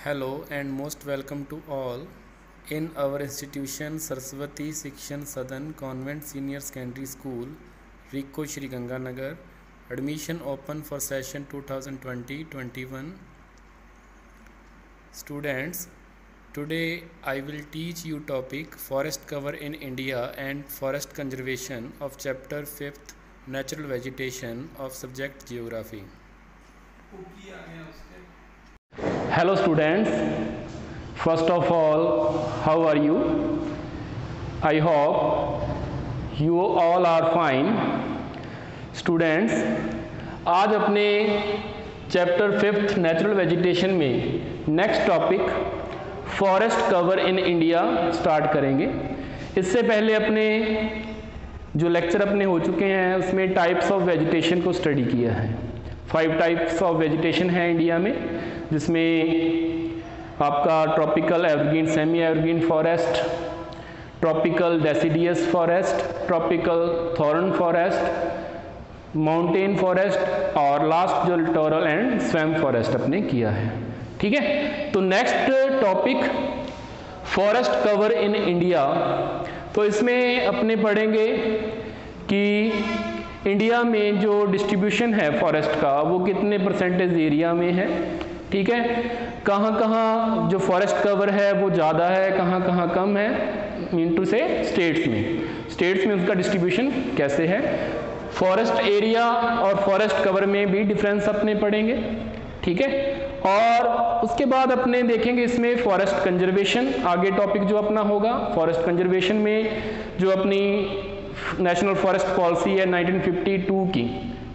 Hello and most welcome to all in our institution Saraswati Shikshan Sadan Convent Senior Secondary School, Rico Shri Ganganagar. Admission open for session 2020-21. Students, today I will teach you topic forest cover in India and forest conservation of chapter 5th Natural Vegetation of subject Geography. Hello students, first of all, how are you? I hope you all are fine. Students, आज अपने chapter 5th natural vegetation में next topic forest cover in India start करेंगे। इससे पहले अपने जो lecture अपने हो चुके हैं उसमें टाइप्स ऑफ वेजिटेशन को स्टडी किया है। 5 टाइप्स ऑफ वेजिटेशन है इंडिया में, जिसमें आपका tropical evergreen semi evergreen forest, tropical deciduous forest, tropical thorn forest, mountain forest और लास्ट जो लिटोरल एंड स्वैम्प फॉरेस्ट अपने किया है। ठीक है, तो next topic forest cover in India. तो इसमें अपने पढ़ेंगे कि इंडिया में जो डिस्ट्रीब्यूशन है फॉरेस्ट का वो कितने परसेंटेज एरिया में है। ठीक है, कहाँ कहाँ जो फॉरेस्ट कवर है वो ज़्यादा है, कहाँ कहाँ कम है, मीन टू से स्टेट्स में उसका डिस्ट्रीब्यूशन कैसे है। फॉरेस्ट एरिया और फॉरेस्ट कवर में भी डिफरेंस अपने पढ़ेंगे। ठीक है, और उसके बाद अपने देखेंगे इसमें फॉरेस्ट कंजर्वेशन, आगे टॉपिक जो अपना होगा फॉरेस्ट कंजर्वेशन में जो अपनी नेशनल फॉरेस्ट पॉलिसी है 1952 की।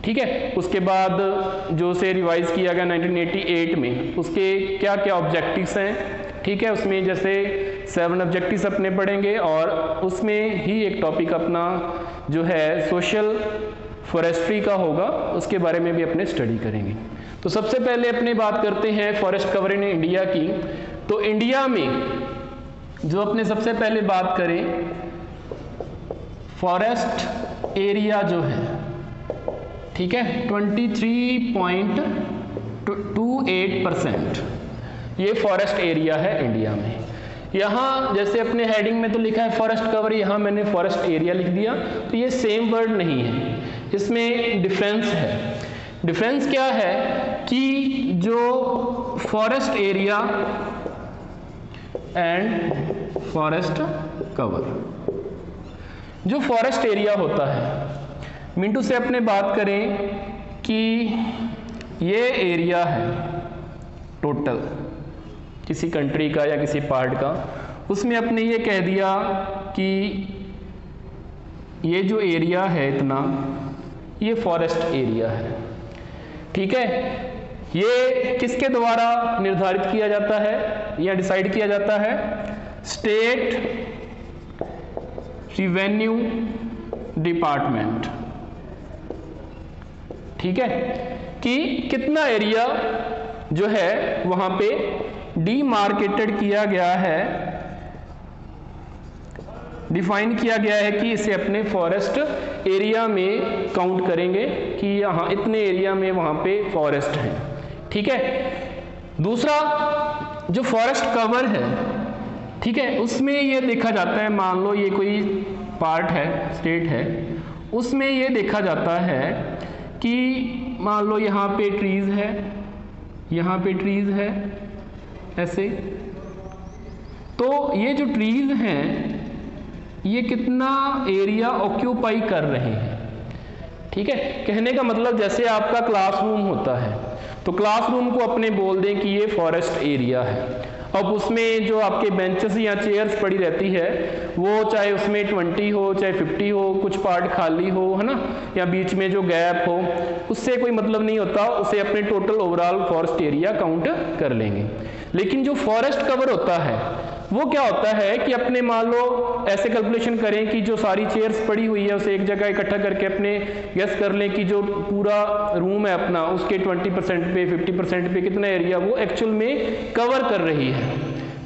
ठीक है, उसके बाद जो से रिवाइज किया गया 1988 में, उसके क्या क्या ऑब्जेक्टिव्स हैं। ठीक है, उसमें जैसे 7 ऑब्जेक्टिव्स अपने पढ़ेंगे और उसमें ही एक टॉपिक अपना जो है सोशल फॉरेस्ट्री का होगा, उसके बारे में भी अपने स्टडी करेंगे। तो सबसे पहले अपने बात करते हैं फॉरेस्ट कवर इन इंडिया की। तो इंडिया में जो अपने सबसे पहले बात करें फॉरेस्ट एरिया जो है, ठीक है, 23.28% ये फॉरेस्ट एरिया है इंडिया में। यहाँ जैसे अपने हेडिंग में तो लिखा है फॉरेस्ट कवर, यहाँ मैंने फॉरेस्ट एरिया लिख दिया, तो ये सेम वर्ड नहीं है, इसमें डिफरेंस है। डिफरेंस क्या है कि जो forest area and forest cover, जो फॉरेस्ट एरिया होता है, मिंटू से अपने बात करें कि ये एरिया है टोटल किसी कंट्री का या किसी पार्ट का, उसमें अपने ये कह दिया कि ये जो एरिया है इतना, ये फॉरेस्ट एरिया है। ठीक है, ये किसके द्वारा निर्धारित किया जाता है या डिसाइड किया जाता है? State revenue department. ठीक है, कि कितना एरिया जो है वहां पे डीमार्केटेड किया गया है, डिफाइन किया गया है कि इसे अपने फॉरेस्ट एरिया में काउंट करेंगे कि यहाँ इतने एरिया में वहां पे फॉरेस्ट है। ठीक है, दूसरा जो फॉरेस्ट कवर है, ठीक है, उसमें ये देखा जाता है, मान लो ये कोई पार्ट है, स्टेट है, उसमें ये देखा जाता है कि मान लो यहाँ पे ट्रीज है, यहाँ पे ट्रीज है, ऐसे, तो ये जो ट्रीज हैं ये कितना एरिया ऑक्यूपाई कर रहे हैं। ठीक है, कहने का मतलब जैसे आपका क्लासरूम होता है तो क्लासरूम को अपने बोल दें कि ये फॉरेस्ट एरिया है। अब उसमें जो आपके बेंचेस या चेयर्स पड़ी रहती है वो चाहे उसमें 20 हो चाहे 50 हो, कुछ पार्ट खाली हो, है ना, या बीच में जो गैप हो, उससे कोई मतलब नहीं होता, उसे अपने total overall forest area count कर लेंगे। लेकिन जो फॉरेस्ट कवर होता है वो क्या होता है कि अपने मान लो ऐसे कैलकुलेशन करें कि जो सारी चेयर्स पड़ी हुई है उसे एक जगह इकट्ठा करके अपने गेस कर लें कि जो पूरा रूम है अपना उसके 20% पे 50% पे कितना एरिया वो एक्चुअल में कवर कर रही है।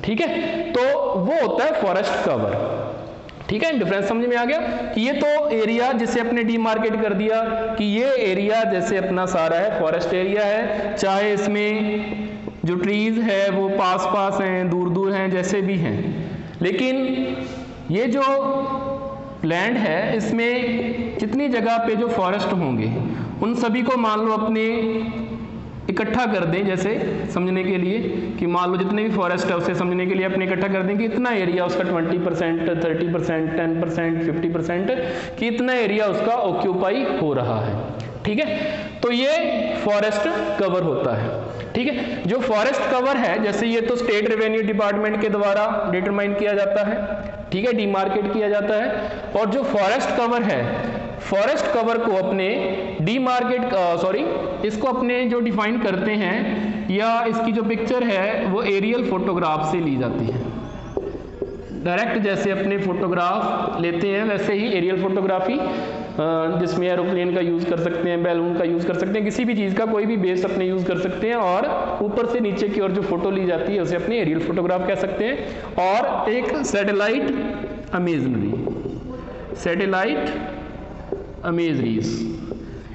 ठीक है, तो वो होता है फॉरेस्ट कवर। ठीक है, डिफरेंस समझ में आ गया कि ये तो एरिया जिसे अपने डीमार्केट कर दिया कि ये एरिया जैसे अपना सारा है फॉरेस्ट एरिया है, चाहे इसमें जो ट्रीज है वो पास पास हैं, दूर दूर हैं, जैसे भी हैं, लेकिन ये जो लैंड है इसमें जितनी जगह पे जो फॉरेस्ट होंगे उन सभी को मान लो अपने इकट्ठा कर दें, जैसे समझने के लिए कि मान लो जितने भी फॉरेस्ट है उसे समझने के लिए अपने इकट्ठा कर दें कि इतना एरिया उसका 20%, 30%, 10%, 50% कि इतना एरिया उसका ऑक्यूपाई हो रहा है। ठीक है, तो ये फॉरेस्ट कवर होता है। ठीक है, जो फॉरेस्ट कवर है जैसे ये तो स्टेट रेवेन्यू डिपार्टमेंट के द्वारा डिटरमाइन किया जाता है, ठीक है, डीमार्केट किया जाता है। और जो फॉरेस्ट कवर है, फॉरेस्ट कवर को अपने इसको अपने जो डिफाइन करते हैं या इसकी जो पिक्चर है वो एरियल फोटोग्राफ से ली जाती है। डायरेक्ट जैसे अपने फोटोग्राफ लेते हैं वैसे ही एरियल फोटोग्राफी, जिसमें एरोप्लेन का यूज़ कर सकते हैं, बैलून का यूज़ कर सकते हैं, किसी भी चीज़ का कोई भी बेस अपने यूज़ कर सकते हैं, और ऊपर से नीचे की ओर जो फोटो ली जाती है उसे अपने एरियल फोटोग्राफ कह सकते हैं। और एक सैटेलाइट इमेजरीज,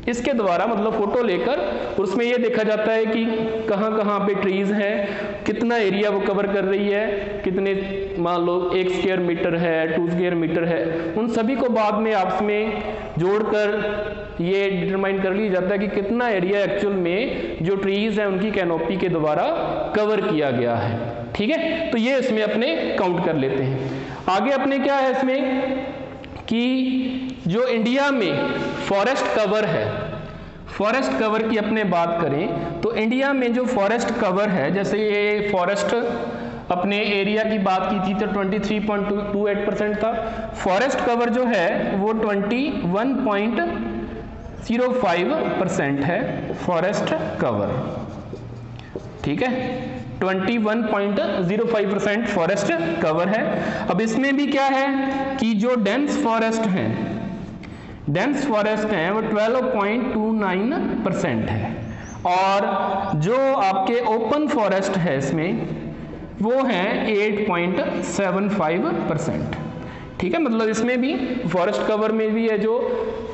इसके द्वारा मतलब फोटो लेकर उसमें ये देखा जाता है कि कहाँ कहाँ पे ट्रीज हैं, कितना एरिया वो कवर कर रही है, कितने मान लो 1 स्क्वायर मीटर है, 2 स्क्वायर मीटर है, उन सभी को बाद में आपस में जोड़कर ये डिटरमाइन कर लिया जाता है कि कितना एरिया एक्चुअल में जो ट्रीज हैं उनकी कैनोपी के द्वारा कवर किया गया है। ठीक है, तो ये इसमें अपने काउंट कर लेते हैं। आगे अपने क्या है इसमें कि जो इंडिया में फॉरेस्ट कवर है, फॉरेस्ट कवर की अपने बात करें तो इंडिया में जो फॉरेस्ट कवर है, जैसे ये फॉरेस्ट अपने एरिया की बात की थी तो 23.28% था, फॉरेस्ट कवर जो है वो 21.05% है फॉरेस्ट कवर। ठीक है, 21.05% फॉरेस्ट कवर है। अब इसमें भी क्या है कि जो डेंस फॉरेस्ट हैं वो 12.29% है, और जो आपके ओपन फॉरेस्ट है इसमें वो है 8.75%। ठीक है, मतलब इसमें भी फॉरेस्ट कवर में भी है जो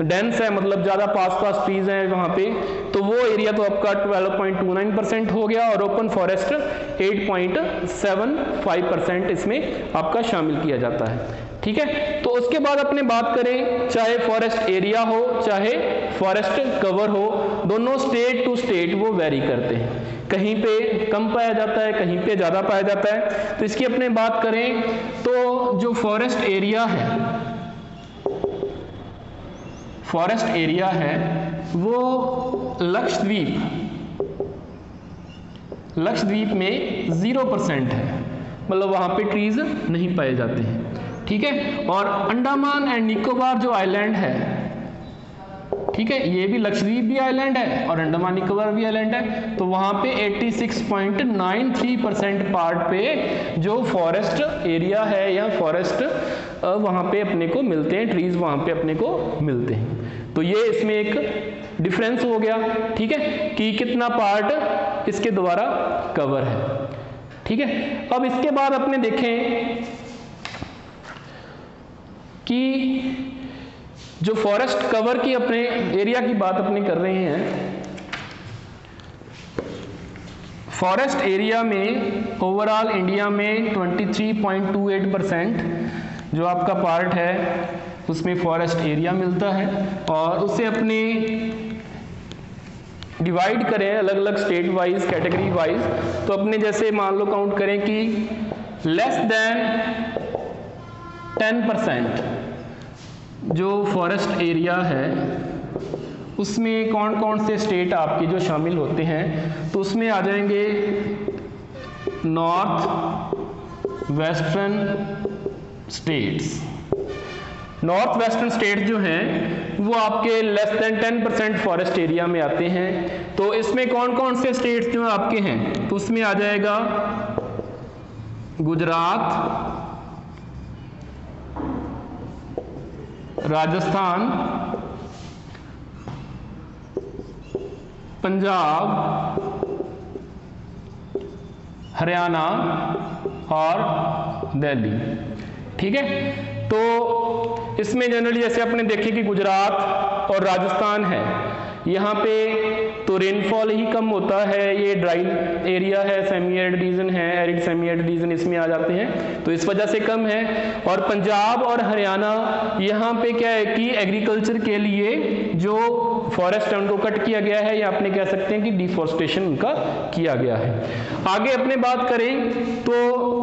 डेंस है, मतलब ज़्यादा पास ट्रीज हैं वहाँ पे, तो वो एरिया तो आपका 12.29% हो गया, और ओपन फॉरेस्ट 8.75% इसमें आपका शामिल किया जाता है। ठीक है, तो उसके बाद अपने बात करें, चाहे फॉरेस्ट एरिया हो चाहे फॉरेस्ट कवर हो, दोनों स्टेट टू स्टेट वो वेरी करते हैं, कहीं पे कम पाया जाता है, कहीं पे ज़्यादा पाया जाता है। तो इसकी अपने बात करें तो जो फॉरेस्ट एरिया है वो लक्षद्वीप में 0% है, मतलब वहाँ पे ट्रीज नहीं पाए जाते हैं। ठीक है, और अंडमान एंड निकोबार जो आइलैंड है, ठीक है, ये भी लक्षद्वीप भी आइलैंड है और अंडमान निकोबार भी आइलैंड है, तो वहाँ पे 86.93% पार्ट पे जो फॉरेस्ट एरिया है या फॉरेस्ट वहाँ पे अपने को मिलते हैं, ट्रीज वहाँ पे अपने को मिलते हैं। तो ये इसमें एक डिफरेंस हो गया। ठीक है, कि कितना पार्ट इसके द्वारा कवर है। ठीक है, अब इसके बाद अपने देखें कि जो फॉरेस्ट कवर की अपने एरिया की बात अपने कर रहे हैं, फॉरेस्ट एरिया में ओवरऑल इंडिया में 23.28% जो आपका पार्ट है उसमें फॉरेस्ट एरिया मिलता है, और उसे अपने डिवाइड करें अलग अलग स्टेट वाइज, कैटेगरी वाइज, तो अपने जैसे मान लो काउंट करें कि लेस देन 10% जो फॉरेस्ट एरिया है उसमें कौन कौन से स्टेट आपके जो शामिल होते हैं, तो उसमें आ जाएंगे नॉर्थ वेस्टर्न स्टेट्स जो हैं वो आपके लेस देन 10% फॉरेस्ट एरिया में आते हैं। तो इसमें कौन कौन से स्टेट्स जो आपके हैं, तो उसमें आ जाएगा गुजरात, राजस्थान, पंजाब, हरियाणा और दिल्ली। ठीक है, तो इसमें जनरली जैसे अपने देखे कि गुजरात और राजस्थान है यहाँ पे, तो तो रेनफॉल ही कम होता है, ये ड्राई एरिया है, सेमी एरिड रीजन है, एरिड सेमी एरिड रीजन इसमें आ जाते हैं, तो इस वजह से कम है। और पंजाब और हरियाणा यहाँ पे क्या है कि एग्रीकल्चर के लिए जो फॉरेस्ट है उनको कट किया गया है, या अपने कह सकते हैं कि डिफॉरेस्टेशन उनका किया गया है। आगे अपने बात करें तो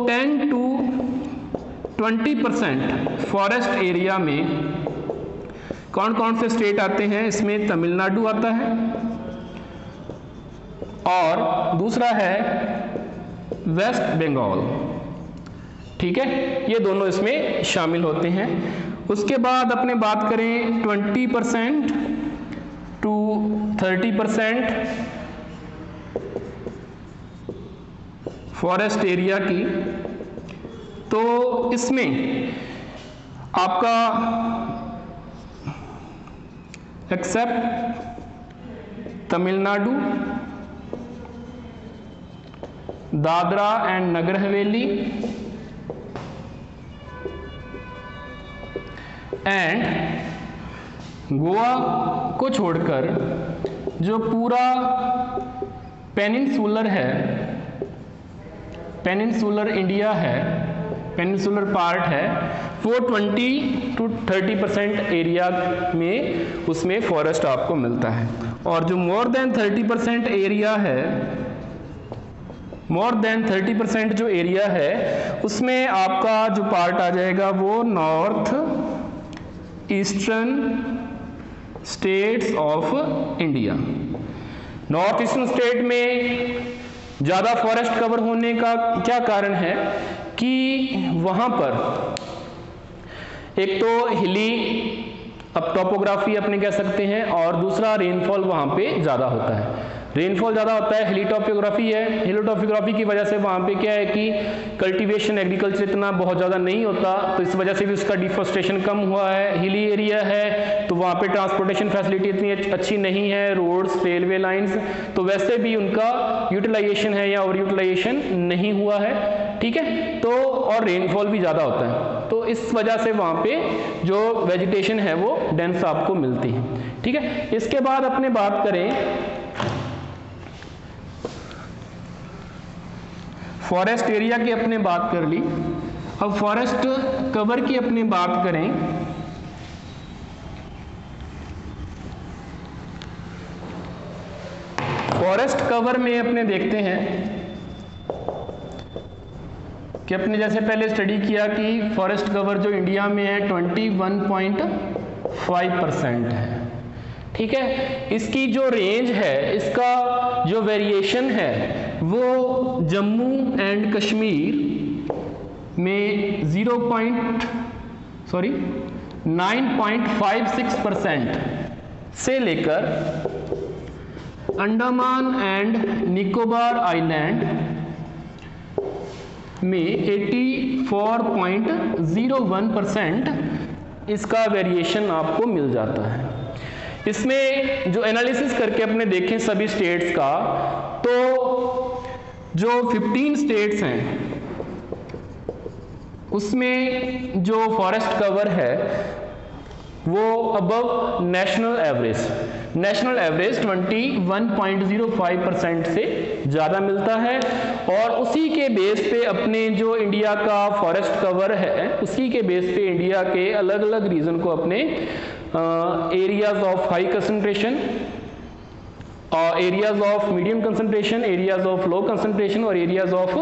10 to 20% फॉरेस्ट एरिया में कौन कौन से स्टेट आते हैं, इसमें तमिलनाडु आता है और दूसरा है वेस्ट बंगाल, ठीक है, ये दोनों इसमें शामिल होते हैं। उसके बाद अपने बात करें 20% to 30% फॉरेस्ट एरिया की, तो इसमें आपका accept Tamil Nadu, Dadra and Nagar Haveli and Goa को छोड़कर जो पूरा पेनिनसुलर है, पेनिनसुलर इंडिया है, पेनिनसुलर पार्ट है, वो 20 to 30% एरिया में उसमें फॉरेस्ट आपको मिलता है। और जो मोर देन 30% एरिया है, मोर देन 30% जो एरिया है उसमें आपका जो पार्ट आ जाएगा वो north eastern states of India. North eastern state में ज़्यादा फॉरेस्ट कवर होने का क्या कारण है कि वहाँ पर एक तो हिली अब टोपोग्राफी अपने कह सकते हैं, और दूसरा रेनफॉल वहाँ पे ज़्यादा होता है। रेनफॉल ज़्यादा होता है, हिली टोपोग्राफी है, हिली टोपोग्राफी की वजह से वहाँ पे क्या है कि कल्टीवेशन एग्रीकल्चर इतना बहुत ज़्यादा नहीं होता, तो इस वजह से भी उसका डिफॉरेस्टेशन कम हुआ है। हिली एरिया है तो वहाँ पे ट्रांसपोर्टेशन फैसिलिटी इतनी अच्छी नहीं है, रोड्स, रेलवे लाइंस, तो वैसे भी उनका यूटिलाइजेशन है या ओवर यूटिलाइजेशन नहीं हुआ है, ठीक है। तो और रेनफॉल भी ज़्यादा होता है, तो इस वजह से वहाँ पे जो वेजिटेशन है वो डेंस आपको मिलती है, ठीक है। इसके बाद अपने बात करें फॉरेस्ट एरिया की, अपने बात कर ली, अब फॉरेस्ट कवर की अपने बात करें फॉरेस्ट कवर में अपने देखते हैं कि अपने जैसे पहले स्टडी किया कि फॉरेस्ट कवर जो इंडिया में है 21.5% है, ठीक है। इसकी जो रेंज है, इसका जो वेरिएशन है वो जम्मू एंड कश्मीर में 9.56% से लेकर अंडमान एंड निकोबार आइलैंड में 84.01% इसका वेरिएशन आपको मिल जाता है। इसमें जो एनालिसिस करके अपने देखें सभी स्टेट्स का, तो जो 15 स्टेट्स हैं उसमें जो फॉरेस्ट कवर है वो अबव नेशनल एवरेज 21.05% से ज़्यादा मिलता है। और उसी के बेस पे अपने जो इंडिया का फॉरेस्ट कवर है, उसी के बेस पे इंडिया के अलग अलग रीजन को अपने areas of high concentration, areas of medium concentration, areas of low concentration और areas of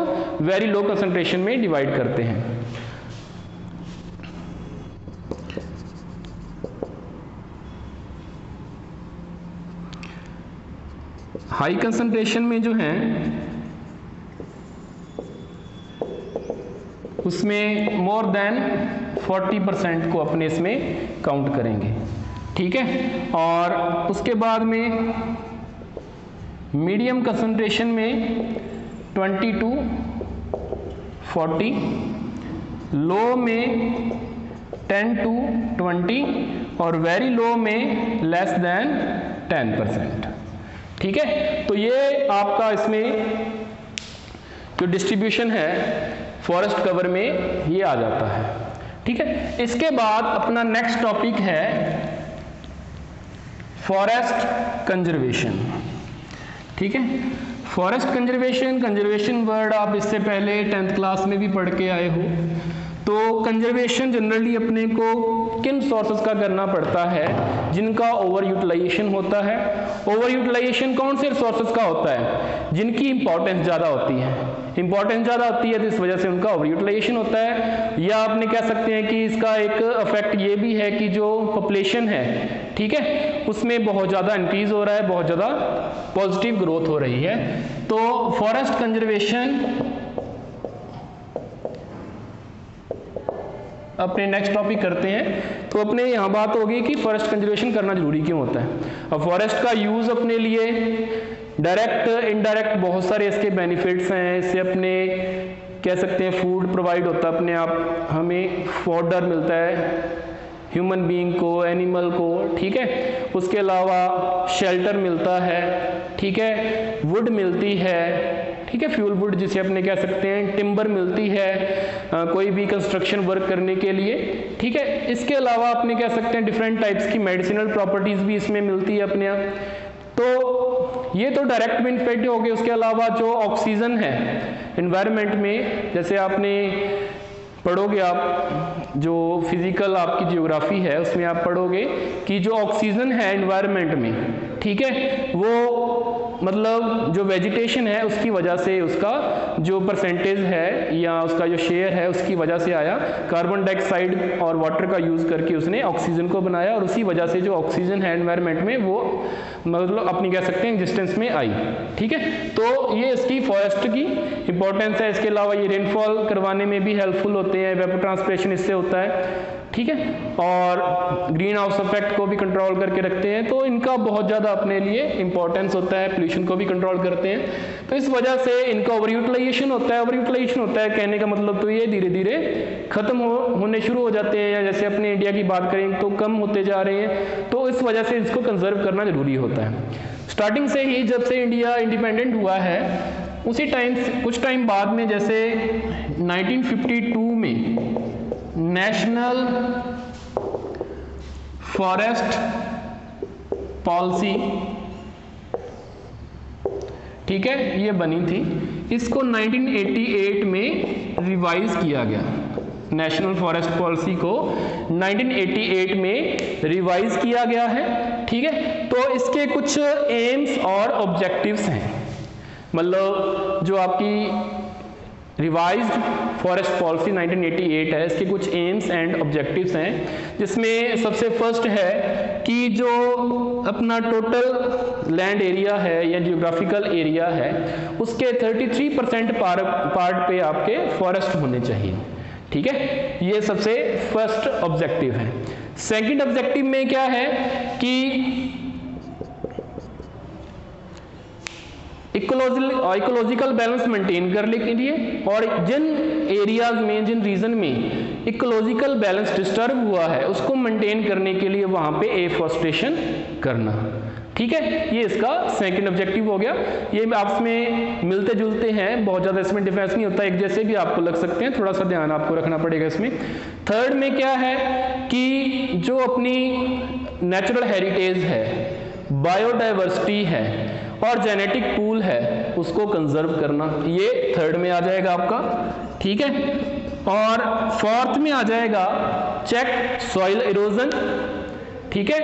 very low concentration में डिवाइड करते हैं। हाई कंसंट्रेशन में जो है उसमें मोर देन 40% को अपने इसमें काउंट करेंगे, ठीक है। और उसके बाद में मीडियम कंसंट्रेशन में 20 to 40, लो में 10 to 20 और वेरी लो में लेस देन 10%, ठीक है। तो ये आपका इसमें जो डिस्ट्रीब्यूशन है फॉरेस्ट कवर में ये आ जाता है, ठीक है। इसके बाद अपना नेक्स्ट टॉपिक है फॉरेस्ट कंजर्वेशन। ठीक है। फॉरेस्ट कंजर्वेशन वर्ड आप इससे पहले 10th क्लास में भी पढ़ के आए हो। तो कंजर्वेशन जनरली अपने को किन सोर्सेज का करना पड़ता है, जिनका ओवर यूटिलाइजेशन होता है। ओवर यूटिलाइजेशन कौन से सोर्सेज का होता है, जिनकी इंपॉर्टेंस ज़्यादा होती है। इंपॉर्टेंस ज़्यादा होती है तो इस वजह से उनका ओवर यूटिलाइजेशन होता है। या आपने कह सकते हैं कि इसका एक इफेक्ट ये भी है कि जो पॉपुलेशन है, ठीक है, उसमें बहुत ज़्यादा इंक्रीज हो रहा है, बहुत ज़्यादा पॉजिटिव ग्रोथ हो रही है। तो फॉरेस्ट कंजर्वेशन अपने नेक्स्ट टॉपिक करते हैं। तो अपने यहाँ बात होगी कि फॉरेस्ट कंजर्वेशन करना जरूरी क्यों होता है। अब फॉरेस्ट का यूज़ अपने लिए डायरेक्ट इनडायरेक्ट बहुत सारे इसके बेनिफिट्स हैं। इससे अपने कह सकते हैं फूड प्रोवाइड होता है, अपने आप हमें फॉडर मिलता है ह्यूमन बीइंग को, एनिमल को, ठीक है। उसके अलावा शेल्टर मिलता है, ठीक है, वुड मिलती है, ठीक है, फ्यूल वुड जिसे अपने कह सकते हैं, टिम्बर मिलती है कोई भी कंस्ट्रक्शन वर्क करने के लिए, ठीक है। इसके अलावा अपने कह सकते हैं डिफरेंट टाइप्स की मेडिसिनल प्रॉपर्टीज भी इसमें मिलती है अपने यहाँ। तो ये तो डायरेक्ट बेनिफिट हो गए। उसके अलावा जो ऑक्सीजन है एनवायरनमेंट में, जैसे आपने पढ़ोगे आप जो फिजिकल आपकी जियोग्राफी है उसमें आप पढ़ोगे कि जो ऑक्सीजन है एनवायरनमेंट में, ठीक है, वो मतलब जो वेजिटेशन है उसकी वजह से उसका जो परसेंटेज है या उसका जो शेयर है उसकी वजह से आया। कार्बन डाइऑक्साइड और वाटर का यूज़ करके उसने ऑक्सीजन को बनाया और उसी वजह से जो ऑक्सीजन है एनवायरनमेंट में वो मतलब अपनी कह सकते हैं एग्जिस्टेंस में आई, ठीक है। तो ये इसकी फॉरेस्ट की इंपॉर्टेंस है। इसके अलावा ये रेनफॉल करवाने में भी हेल्पफुल होते हैं, वेपोट्रांसपिरेशन इससे होता है, ठीक है, और ग्रीन हाउस इफेक्ट को भी कंट्रोल करके रखते हैं। तो इनका बहुत ज़्यादा अपने लिए इंपॉर्टेंस होता है, पोल्यूशन को भी कंट्रोल करते हैं। तो इस वजह से इनका ओवर यूटिलाइजेशन होता है। ओवर यूटिलाइजेशन होता है कहने का मतलब तो ये धीरे धीरे खत्म होने शुरू हो जाते हैं, या जैसे अपने इंडिया की बात करें तो कम होते जा रहे हैं। तो इस वजह से इसको कंजर्व करना जरूरी होता है। स्टार्टिंग से ही जब से इंडिया इंडिपेंडेंट हुआ है उसी टाइम कुछ टाइम बाद में, जैसे 1952 में नेशनल फॉरेस्ट पॉलिसी, ठीक है, ये बनी थी। इसको 1988 में रिवाइज किया गया। नेशनल फॉरेस्ट पॉलिसी को 1988 में रिवाइज किया गया है, ठीक है। तो इसके कुछ एम्स और ऑब्जेक्टिव्स हैं, मतलब जो आपकी रिवाइज्ड फॉरेस्ट पॉलिसी 1988 है, इसके कुछ एम्स एंड ऑब्जेक्टिव्स हैं, जिसमें सबसे फर्स्ट है कि जो अपना टोटल लैंड एरिया है या जियोग्राफिकल एरिया है उसके 33% पार्ट पे आपके फॉरेस्ट होने चाहिए, ठीक है। ये सबसे फर्स्ट ऑब्जेक्टिव है। सेकंड ऑब्जेक्टिव में क्या है कि इकोलॉजिकल बैलेंस मेंटेन करने के लिए, और जिन एरियाज में, जिन रीजन में इकोलॉजिकल बैलेंस डिस्टर्ब हुआ है उसको मेंटेन करने के लिए वहां पे एफॉरेस्टेशन करना, ठीक है। ये इसका सेकंड ऑब्जेक्टिव हो गया। ये आपस में मिलते जुलते हैं, बहुत ज़्यादा इसमें डिफरेंस नहीं होता, एक जैसे भी आपको लग सकते हैं, थोड़ा सा ध्यान आपको रखना पड़ेगा इसमें। थर्ड में क्या है कि जो अपनी नेचुरल हेरिटेज है, बायोडाइवर्सिटी है और जेनेटिक पूल है उसको कंजर्व करना, ये थर्ड में आ जाएगा आपका, ठीक है। और फोर्थ में आ जाएगा चेक सॉइल इरोजन, ठीक है,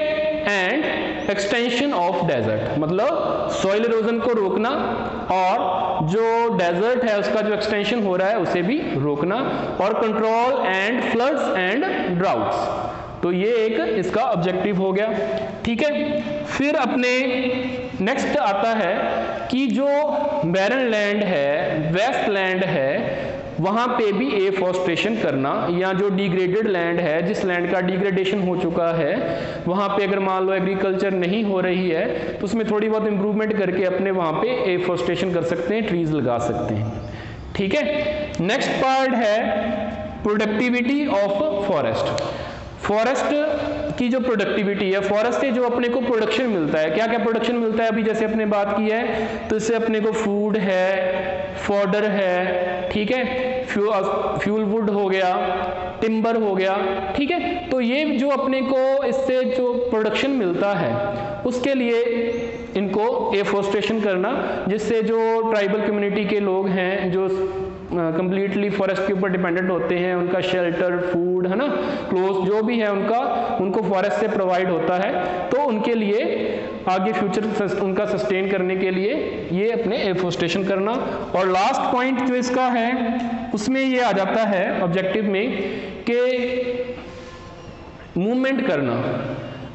एंड एक्सटेंशन ऑफ डेजर्ट, मतलब सॉइल इरोजन को रोकना और जो डेजर्ट है उसका जो एक्सटेंशन हो रहा है उसे भी रोकना, और control and floods and droughts. तो ये एक इसका ऑब्जेक्टिव हो गया, ठीक है। फिर अपने नेक्स्ट आता है कि जो बैरन लैंड है, वेस्ट लैंड है, वहां पे भी एफॉरेस्टेशन करना, या जो डिग्रेडेड लैंड है, जिस लैंड का डिग्रेडेशन हो चुका है वहां पे अगर मान लो एग्रीकल्चर नहीं हो रही है तो उसमें थोड़ी बहुत इंप्रूवमेंट करके अपने वहां पे एफॉरेस्टेशन कर सकते हैं, ट्रीज लगा सकते हैं, ठीक है। नेक्स्ट पार्ट है प्रोडक्टिविटी ऑफ फॉरेस्ट। फॉरेस्ट की जो प्रोडक्टिविटी है, फॉरेस्ट से जो अपने को प्रोडक्शन मिलता है, क्या क्या प्रोडक्शन मिलता है, अभी जैसे अपने बात की है, तो इससे अपने को फूड है, फॉडर है, ठीक है, फ्यूल वुड हो गया, टिम्बर हो गया, ठीक है। तो ये जो अपने को इससे जो प्रोडक्शन मिलता है उसके लिए इनको एफोरेस्टेशन करना, जिससे जो ट्राइबल कम्युनिटी के लोग हैं जो कंप्लीटली फॉरेस्ट के ऊपर डिपेंडेंट होते हैं, उनका शेल्टर, फूड, है ना, क्लोथ जो भी है उनको फॉरेस्ट से प्रोवाइड होता है, तो उनके लिए आगे फ्यूचर उनका सस्टेन करने के लिए ये अपने एफोरेस्टेशन करना। और लास्ट पॉइंट जो इसका है उसमें ये आ जाता है ऑब्जेक्टिव में कि मूवमेंट करना,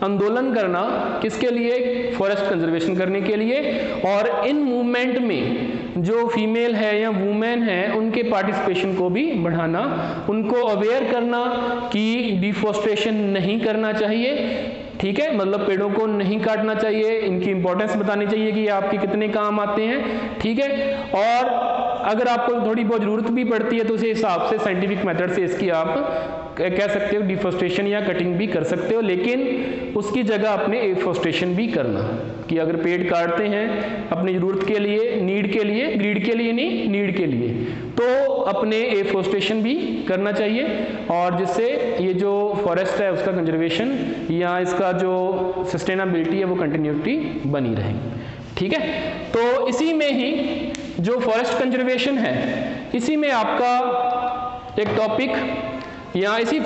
आंदोलन करना, किसके लिए? फॉरेस्ट कंजर्वेशन करने के लिए। और इन मूवमेंट में जो फीमेल है या वुमेन है उनके पार्टिसिपेशन को भी बढ़ाना, उनको अवेयर करना कि डिफॉरेस्टेशन नहीं करना चाहिए, ठीक है, मतलब पेड़ों को नहीं काटना चाहिए, इनकी इंपॉर्टेंस बतानी चाहिए कि आपके कितने काम आते हैं, ठीक है। और अगर आपको थोड़ी बहुत जरूरत भी पड़ती है तो उस हिसाब से साइंटिफिक मेथड से इसकी आप कह सकते हो डिफॉरेस्टेशन या कटिंग भी कर सकते हो, लेकिन उसकी जगह अपने एफोरेस्टेशन भी करना, कि अगर पेड़ काटते हैं अपनी जरूरत के लिए, नीड के लिए, ग्रीड के लिए नहीं, नीड के लिए, तो अपने एफोरेस्टेशन भी करना चाहिए, और जिससे ये जो फॉरेस्ट है उसका कंजर्वेशन या इसका जो सस्टेनेबिलिटी है वो कंटिन्यूटी बनी रहे, ठीक है। तो इसी में ही जो फॉरेस्ट कंजर्वेशन है, इसी में आपका एक टॉपिक या इसी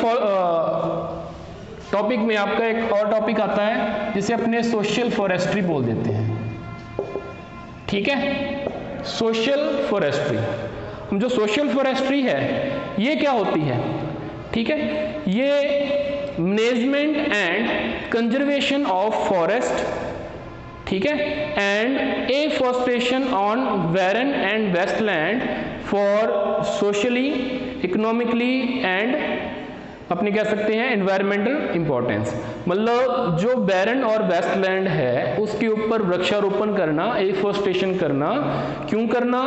टॉपिक में आपका एक और टॉपिक आता है जिसे अपने सोशल फॉरेस्ट्री बोल देते हैं, ठीक है, सोशल फॉरेस्ट्री। जो सोशल फॉरेस्ट्री है ये क्या होती है, ठीक है, ये management and conservation of forest, ठीक है, and afforestation on barren and wasteland for socially, economically and अपने कह सकते हैं एनवायरमेंटल इंपॉर्टेंस। मतलब जो बैरन और वेस्टलैंड है उसके ऊपर वृक्षारोपण करना, एफोरेस्टेशन करना, क्यों करना?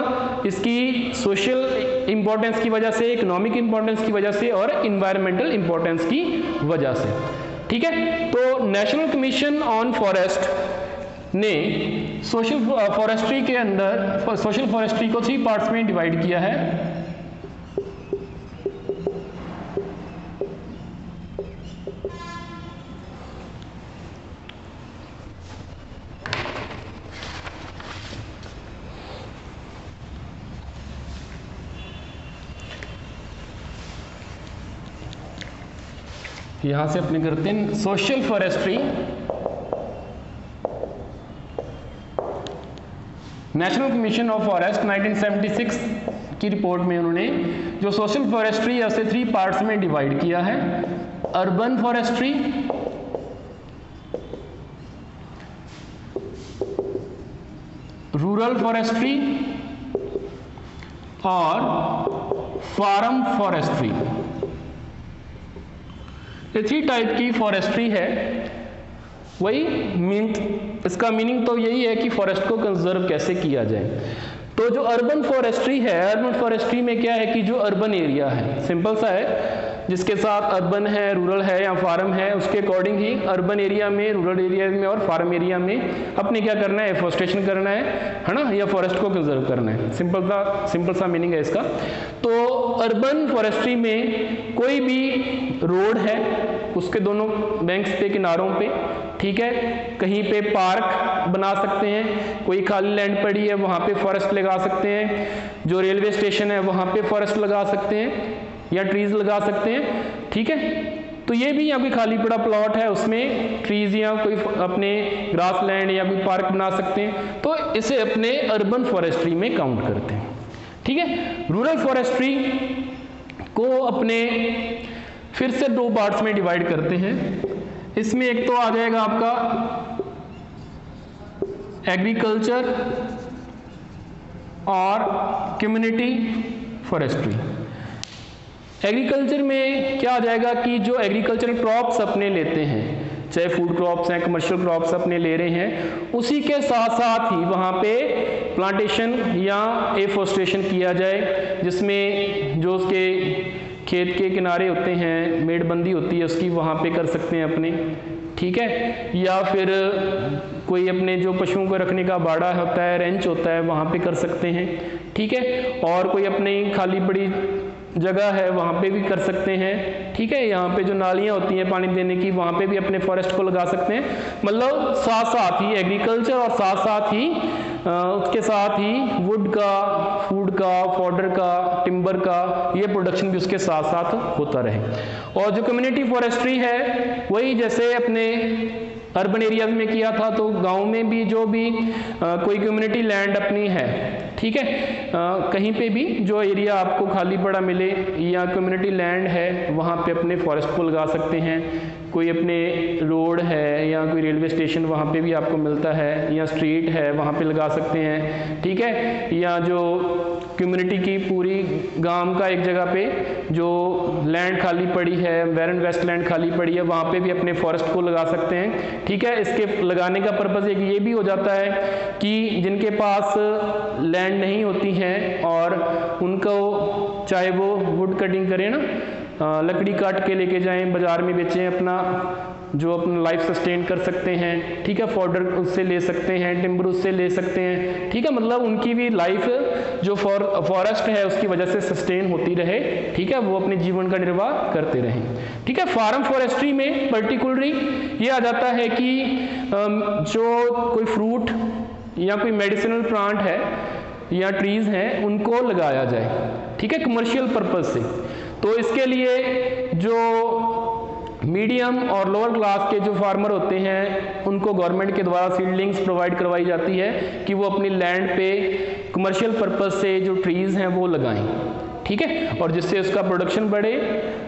इसकी सोशल इंपॉर्टेंस की वजह से, इकोनॉमिक इंपॉर्टेंस की वजह से और एनवायरमेंटल इंपॉर्टेंस की वजह से, ठीक है। तो नेशनल कमीशन ऑन फॉरेस्ट ने सोशल फॉरेस्ट्री के अंदर सोशल फॉरेस्ट्री को 3 पार्ट्स में डिवाइड किया है। यहां से अपने करते हैं social forestry. National commission of forest 1976 की रिपोर्ट में उन्होंने जो सोशल फॉरेस्ट्री है उसे 3 पार्ट्स में डिवाइड किया है। अर्बन फॉरेस्ट्री, रूरल फॉरेस्ट्री और फार्म फॉरेस्ट्री। ये 3 टाइप की फॉरेस्ट्री है। वही इसका मीनिंग तो यही है कि फॉरेस्ट को कंजर्व कैसे किया जाए। तो जो अर्बन फॉरेस्ट्री है, अर्बन फॉरेस्ट्री में क्या है कि जो अर्बन एरिया है, सिंपल सा है, जिसके साथ अर्बन है, रूरल है या फार्म है, उसके अकॉर्डिंग ही अर्बन एरिया में, रूरल एरिया में और फार्म एरिया में अपने क्या करना है, एफोरेस्टेशन करना है ना, या फॉरेस्ट को कंजर्व करना है। सिंपल सा मीनिंग है इसका। तो अर्बन फॉरेस्ट्री में कोई भी रोड है उसके दोनों बैंक्स पे, किनारों पे, ठीक है, कहीं पे पार्क बना सकते हैं, कोई खाली लैंड पड़ी है वहाँ पे फॉरेस्ट लगा सकते हैं, जो रेलवे स्टेशन है वहाँ पे फॉरेस्ट लगा सकते हैं या ट्रीज लगा सकते हैं, ठीक है। तो ये भी यहाँ कोई खाली पड़ा प्लॉट है उसमें ट्रीज या कोई अपने ग्रास लैंड या कोई पार्क बना सकते हैं, तो इसे अपने अर्बन फॉरेस्ट्री में काउंट करते हैं, ठीक है। रूरल फॉरेस्ट्री को अपने फिर से 2 पार्ट्स में डिवाइड करते हैं। इसमें एक तो आ जाएगा आपका एग्रीकल्चर और कम्युनिटी फॉरेस्ट्री। एग्रीकल्चर में क्या आ जाएगा कि जो एग्रीकल्चरल क्रॉप्स अपने लेते हैं, चाहे फूड क्रॉप्स हैं, कमर्शियल क्रॉप्स अपने ले रहे हैं, उसी के साथ साथ ही वहाँ पे प्लांटेशन या एफोरेस्टेशन किया जाए, जिसमें जो उसके खेत के किनारे होते हैं, मेड़बंदी होती है उसकी, वहाँ पे कर सकते हैं अपने, ठीक है। या फिर कोई अपने जो पशुओं को रखने का बाड़ा होता है, रेंच होता है, वहाँ पे कर सकते हैं, ठीक है। और कोई अपनी खाली पड़ी जगह है वहाँ पे भी कर सकते हैं, ठीक है। यहाँ पे जो नालियाँ होती हैं पानी देने की, वहाँ पे भी अपने फॉरेस्ट को लगा सकते हैं। मतलब साथ साथ ही एग्रीकल्चर और साथ साथ ही उसके साथ ही वुड का, फूड का, फॉडर का, टिम्बर का, ये प्रोडक्शन भी उसके साथ साथ होता रहे। और जो कम्युनिटी फॉरेस्ट्री है वही जैसे अपने अर्बन एरियाज में किया था, तो गांव में भी जो भी कोई कम्युनिटी लैंड अपनी है, ठीक है, कहीं पे भी जो एरिया आपको खाली पड़ा मिले या कम्युनिटी लैंड है वहाँ पे अपने फॉरेस्ट को लगा सकते हैं। कोई अपने रोड है या कोई रेलवे स्टेशन वहाँ पे भी आपको मिलता है, या स्ट्रीट है वहाँ पे लगा सकते हैं, ठीक है। या जो कम्युनिटी की पूरी गांव का एक जगह पे जो लैंड खाली पड़ी है, बैरन वेस्ट लैंड खाली पड़ी है, वहाँ पे भी अपने फॉरेस्ट को लगा सकते हैं, ठीक है। इसके लगाने का पर्पज़ एक ये भी हो जाता है कि जिनके पास लैंड नहीं होती है और उनको चाहे वो वुड कटिंग करें ना, लकड़ी काट के लेके जाएं बाज़ार में बेचें, अपना जो अपना लाइफ सस्टेन कर सकते हैं, ठीक है। फॉडर उससे ले सकते हैं, टिम्बर उससे ले सकते हैं, ठीक है। मतलब उनकी भी लाइफ जो फॉरेस्ट है उसकी वजह से सस्टेन होती रहे, ठीक है, वो अपने जीवन का निर्वाह करते रहें, ठीक है। फार्म फॉरेस्ट्री में पर्टिकुलरली ये आ जाता है कि जो कोई फ्रूट या कोई मेडिसिनल प्लांट है या ट्रीज़ हैं उनको लगाया जाए, ठीक है, कमर्शियल पर्पज़ से। तो इसके लिए जो मीडियम और लोअर क्लास के जो फार्मर होते हैं उनको गवर्नमेंट के द्वारा सीडलिंग्स प्रोवाइड करवाई जाती है कि वो अपनी लैंड पे कमर्शियल पर्पज़ से जो ट्रीज़ हैं वो लगाएं, ठीक है, और जिससे उसका प्रोडक्शन बढ़े,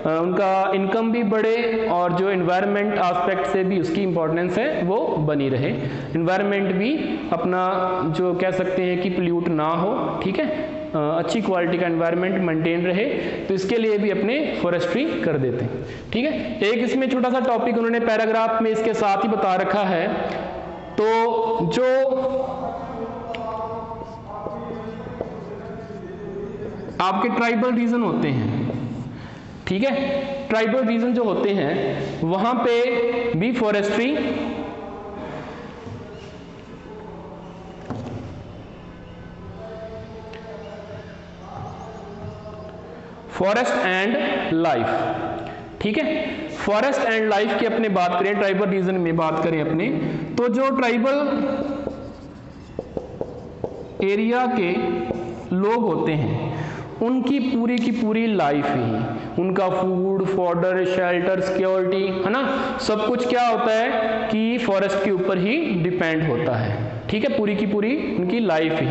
उनका इनकम भी बढ़े और जो एनवायरनमेंट एस्पेक्ट से भी उसकी इम्पोर्टेंस है वो बनी रहे। एनवायरनमेंट भी अपना जो कह सकते हैं कि पोल्यूट ना हो, ठीक है, अच्छी क्वालिटी का एनवायरनमेंट मेंटेन रहे, तो इसके लिए भी अपने फॉरेस्ट्री कर देते हैं, ठीक है। एक इसमें छोटा सा टॉपिक उन्होंने पैराग्राफ में इसके साथ ही बता रखा है। तो जो आपके ट्राइबल रीजन होते हैं, ठीक है, ट्राइबल रीजन जो होते हैं वहां पे भी फॉरेस्ट्री फॉरेस्ट एंड लाइफ, ठीक है। फॉरेस्ट एंड लाइफ की अपने बात करें, ट्राइबल रीजन में बात करें अपने, तो जो ट्राइबल एरिया के लोग होते हैं उनकी पूरी की पूरी लाइफ ही, उनका फूड, फॉडर, शेल्टर, सिक्योरिटी, है ना, सब कुछ क्या होता है कि फॉरेस्ट के ऊपर ही डिपेंड होता है, ठीक है। पूरी की पूरी उनकी लाइफ ही,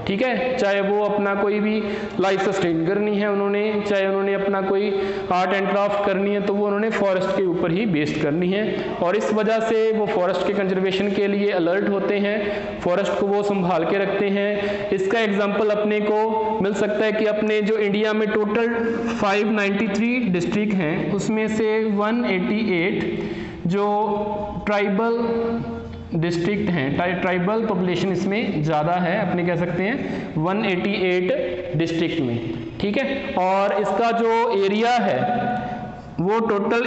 ठीक है, चाहे वो अपना कोई भी लाइफ सस्टेन करनी है उन्होंने, चाहे उन्होंने अपना कोई आर्ट एंड क्राफ्ट करनी है, तो वो उन्होंने फॉरेस्ट के ऊपर ही बेस्ड करनी है। और इस वजह से वो फॉरेस्ट के कंजर्वेशन के लिए अलर्ट होते हैं, फॉरेस्ट को वो संभाल के रखते हैं। इसका एग्जाम्पल अपने को मिल सकता है कि अपने जो इंडिया में टोटल 593 डिस्ट्रिक्ट हैं उसमें से 188 जो ट्राइबल डिस्ट्रिक्ट हैं, ट्राइबल पॉपुलेशन इसमें ज़्यादा है, अपने कह सकते हैं 188 डिस्ट्रिक्ट में, ठीक है। और इसका जो एरिया है वो टोटल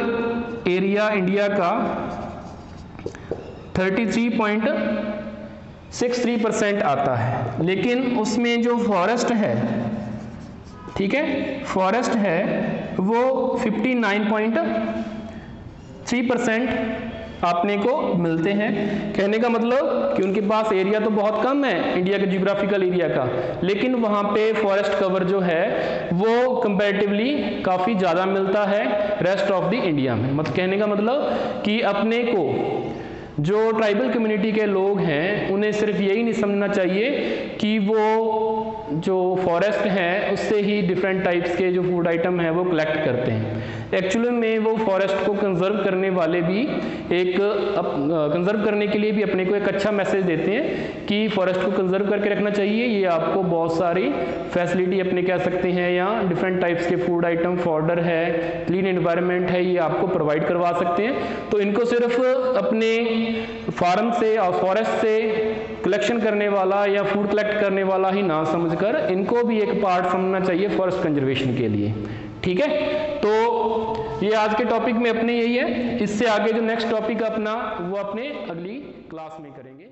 एरिया इंडिया का 33.63% आता है, लेकिन उसमें जो फॉरेस्ट है, ठीक है, फॉरेस्ट है वो 59.3% आपने को मिलते हैं। कहने का मतलब कि उनके पास एरिया तो बहुत कम है इंडिया के जियोग्राफिकल एरिया का, लेकिन वहाँ पे फॉरेस्ट कवर जो है वो कंपैरेटिवली काफ़ी ज़्यादा मिलता है रेस्ट ऑफ द इंडिया में। मतलब कहने का मतलब कि अपने को जो ट्राइबल कम्युनिटी के लोग हैं उन्हें सिर्फ यही नहीं समझना चाहिए कि वो जो फॉरेस्ट है उससे ही डिफरेंट टाइप्स के जो फूड आइटम है वो कलेक्ट करते हैं। एक्चुअली में वो फॉरेस्ट को कंजर्व करने वाले भी एक कंजर्व करने के लिए भी अपने को एक अच्छा मैसेज देते हैं कि फॉरेस्ट को कंजर्व करके रखना चाहिए, ये आपको बहुत सारी फैसिलिटी अपने कह सकते हैं या डिफरेंट टाइप्स के फूड आइटम, फॉडर है, क्लीन एनवायरनमेंट है, ये आपको प्रोवाइड करवा सकते हैं। तो इनको सिर्फ अपने फार्म से और फॉरेस्ट से कलेक्शन करने वाला या फूड कलेक्ट करने वाला ही ना समझकर इनको भी एक पार्ट समझना चाहिए फॉरेस्ट कंजर्वेशन के लिए, ठीक है। तो ये आज के टॉपिक में अपने यही है, इससे आगे जो नेक्स्ट टॉपिक अपना वो अपने अगली क्लास में करेंगे।